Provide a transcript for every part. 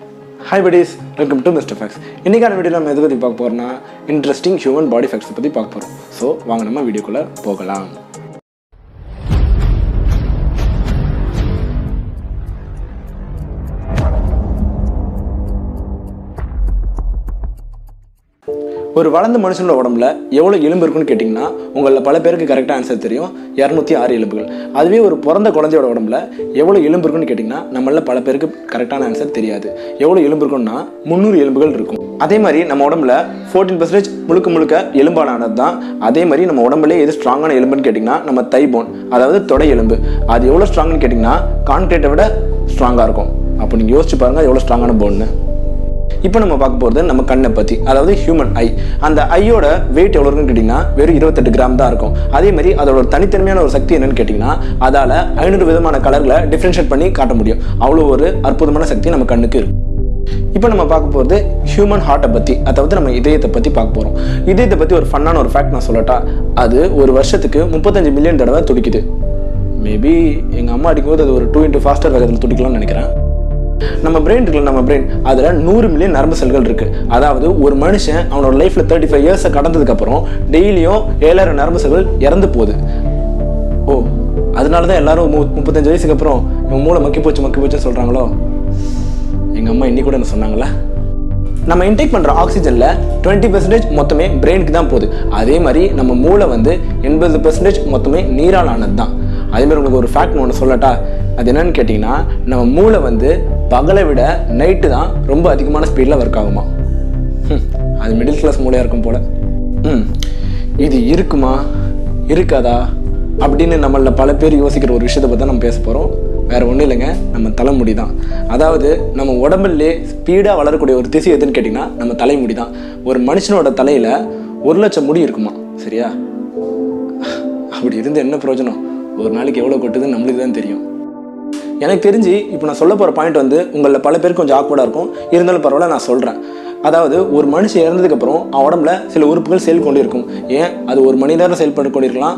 Hi buddies, welcome to Mr. Facts. இன்னைக்கான வீடியோல நம்ம எதை பத்தி பார்க்க போறோம்னா இன்ட்ரெஸ்டிங் ஹியூமன் பாடி ஃபேக்ட்ஸ் பத்தி பார்க்க போறோம். சோ வாங்க நம்ம வீடியோக்குள்ள போகலாம். ஒரு வளர்ந்த மனுஷனோட உடம்புல எவ்வளோ எலும்பு இருக்குன்னு கேட்டிங்கன்னா உங்களில் பல பேருக்கு கரெக்டாக ஆன்சர் தெரியும். 206 எலும்புகள். அதுவே ஒரு பிறந்த குழந்தையோட உடம்புல எவ்வளோ எலும்பு இருக்குன்னு கேட்டிங்கன்னா நம்மள பல பேருக்கு கரெக்டான ஆன்சர் தெரியாது. எவ்வளோ எலும்பு இருக்குன்னா 300 எலும்புகள் இருக்கும். அதே மாதிரி நம்ம உடம்புல 14% முழுக்க எலும்பானது தான். அதே மாதிரி நம்ம உடம்புல எது ஸ்ட்ராங்கான எலும்புன்னு கேட்டிங்கன்னா நம்ம தை போன், அதாவது தொடை எலும்பு. அது எவ்வளோ ஸ்ட்ராங்னு கேட்டிங்கன்னா கான்கிரீட்டை விட ஸ்ட்ராங்காக இருக்கும். அப்போ நீங்கள் யோசிச்சு பாருங்கள் எவ்வளோ ஸ்ட்ராங்கான போன்னு. இப்போ நம்ம பார்க்க போகிறது நம்ம கண்ணை பற்றி, அதாவது ஹியூமன் ஐ. அந்த ஐயோட வெயிட் எவ்வளோ இருக்குன்னு கேட்டிங்கன்னா வெறும் 28 கிராம் தான் இருக்கும். அதே மாதிரி அதோட தனித்தன்மையான ஒரு சக்தி என்னன்னு கேட்டிங்கன்னா அதால் 500 விதமான கலர்களை டிஃப்ரென்ஷியேட் பண்ணி காட்ட முடியும். அவ்வளோ ஒரு அற்புதமான சக்தி நம்ம கண்ணுக்கு இருக்கு. இப்போ நம்ம பார்க்க போகிறது ஹியூமன் ஹார்ட்டை பற்றி, அதாவது நம்ம இதயத்தை பற்றி பார்க்க போகிறோம். இதயத்தை பற்றி ஒரு ஃபன்னான ஒரு ஃபேக்ட் நான் சொல்லட்டா, அது ஒரு வருஷத்துக்கு 35 மில்லியன் தடவை துடிக்குது. மேபி எங்கள் அம்மா அடிக்கும்போது அது ஒரு 2x ஃபாஸ்டர் வேகத்தில் துடிக்கலாம்னு நினைக்கிறேன். நம்ம பிரெயின் இருக்குல்ல, நம்ம பிரெயின் அதில் 100 மில்லியன் நரம்பு செல்கள் இருக்குது. அதாவது ஒரு மனுஷன் அவனோட லைஃப்பில் 35 இயர்ஸை கடந்ததுக்கப்புறம் டெய்லியும் 7000 நரம்பு செல்கள் இறந்து போகுது. ஓ, அதனால தான் எல்லாரும் 35 வயசுக்கு அப்புறம் இவன் மூளை மக்கி போச்சுன்னு சொல்கிறாங்களோ. எங்கள் அம்மா இன்னி கூட என்ன சொன்னாங்களே. நம்ம இன்டேக் பண்ணுற ஆக்சிஜனில் 20% மொத்தமே பிரெயினுக்கு தான் போகுது. அதே மாதிரி நம்ம மூளை 80% மொத்தமே நீரால் ஆனது தான். அதேமாதிரி உங்களுக்கு ஒரு ஃபேக்ட் ஒன்று சொல்லட்டா, அது என்னன்னு கேட்டிங்கன்னா நம்ம மூளை பகலை விட நைட்டு தான் ரொம்ப அதிகமான ஸ்பீடில் ஒர்க் ஆகுமா. அது மிடில் கிளாஸ் மூளையாக இருக்கும் போல். இது இருக்குமா இருக்காதா அப்படின்னு நம்மள பல பேர் யோசிக்கிற ஒரு விஷயத்தை பற்றி தான் நம்ம பேச போகிறோம். வேறு ஒன்றும் இல்லைங்க, நம்ம தலைமுடி தான். அதாவது நம்ம உடம்புலே ஸ்பீடாக வளரக்கூடிய ஒரு திசை எதுன்னு கேட்டிங்கன்னா நம்ம தலைமுடி தான். ஒரு மனுஷனோட தலையில் 1,00,000 முடி இருக்குமா, சரியா? அப்படி இருந்து என்ன பிரயோஜனம்? ஒரு நாளைக்கு எவ்வளோ கொட்டுதுன்னு நம்மளுக்கு தான் தெரியும். எனக்கு தெரிஞ்சு இப்போ நான் சொல்ல போகிற பாயிண்ட் உங்களில் பல பேருக்கு கொஞ்சம் ஆக்வர்டாக இருக்கும். இருந்தாலும் பரவாயில்ல, நான் சொல்கிறேன். அதாவது ஒரு மனுஷன் இறந்ததுக்கப்புறம் அவன் உடம்புல சில உறுப்புகள் செயல்பட்டு இருக்கும். ஏன் அது 1 மணி நேரம் செயல்பட்டு கொண்டிருக்கலாம்,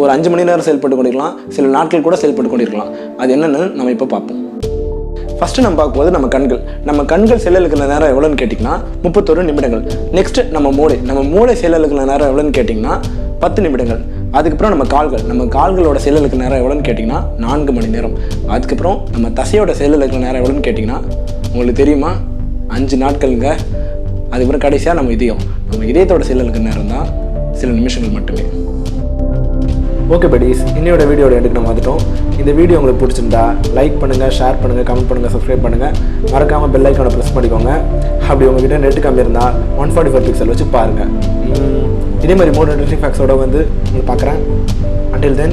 ஒரு 5 மணி நேரம் செயல்பட்டு கொண்டிருக்கலாம், சில நாட்கள் கூட செயல்பட்டு கொண்டிருக்கலாம். அது என்னென்னு நம்ம இப்போ பார்ப்போம். ஃபஸ்ட்டு நம்ம பார்க்கும்போது நம்ம கண்கள் செயலுக்கிற நேரம் எவ்வளோன்னு கேட்டிங்கன்னா 31 நிமிடங்கள். நெக்ஸ்ட்டு நம்ம மூளை செயலுக்கிற நேரம் எவ்வளோன்னு கேட்டிங்கன்னா 10 நிமிடங்கள். அதுக்கப்புறம் நம்ம கால்களோட செயலுக்கு நேரம் எவ்வளோன்னு கேட்டிங்கன்னா 4 மணி நேரம். அதுக்கப்புறம் நம்ம தசையோட செயலுக்கு நேரம் எவ்வளோன்னு கேட்டிங்கன்னா உங்களுக்கு தெரியுமா 5 நாட்களுங்க. அதுக்கப்புறம் கடைசியாக நம்ம இதயத்தோட செயலுக்கு நேரம் தான் சில நிமிஷங்கள் மட்டுமே. ஓகே படிஸ், இன்னையோட வீடியோட எடுத்து நம்ம வந்துட்டோம். இந்த வீடியோ உங்களுக்கு பிடிச்சிருந்தா லைக் பண்ணுங்கள், ஷேர் பண்ணுங்கள், கமெண்ட் பண்ணுங்கள், சப்ஸ்கிரைப் பண்ணுங்கள். மறக்காமல் பெல் ஐக்கானை ப்ரெஸ் பண்ணிக்கோங்க. அப்படி உங்ககிட்ட நெட்டு கம்மி இருந்தால் 144 பிக்சல் வச்சு பாருங்கள். இதே மாதிரி மோர் இன்ட்ரெஸ்டிங் ஃபேக்ட்ஸோட உங்களுக்கு பார்க்குறேன். Until then,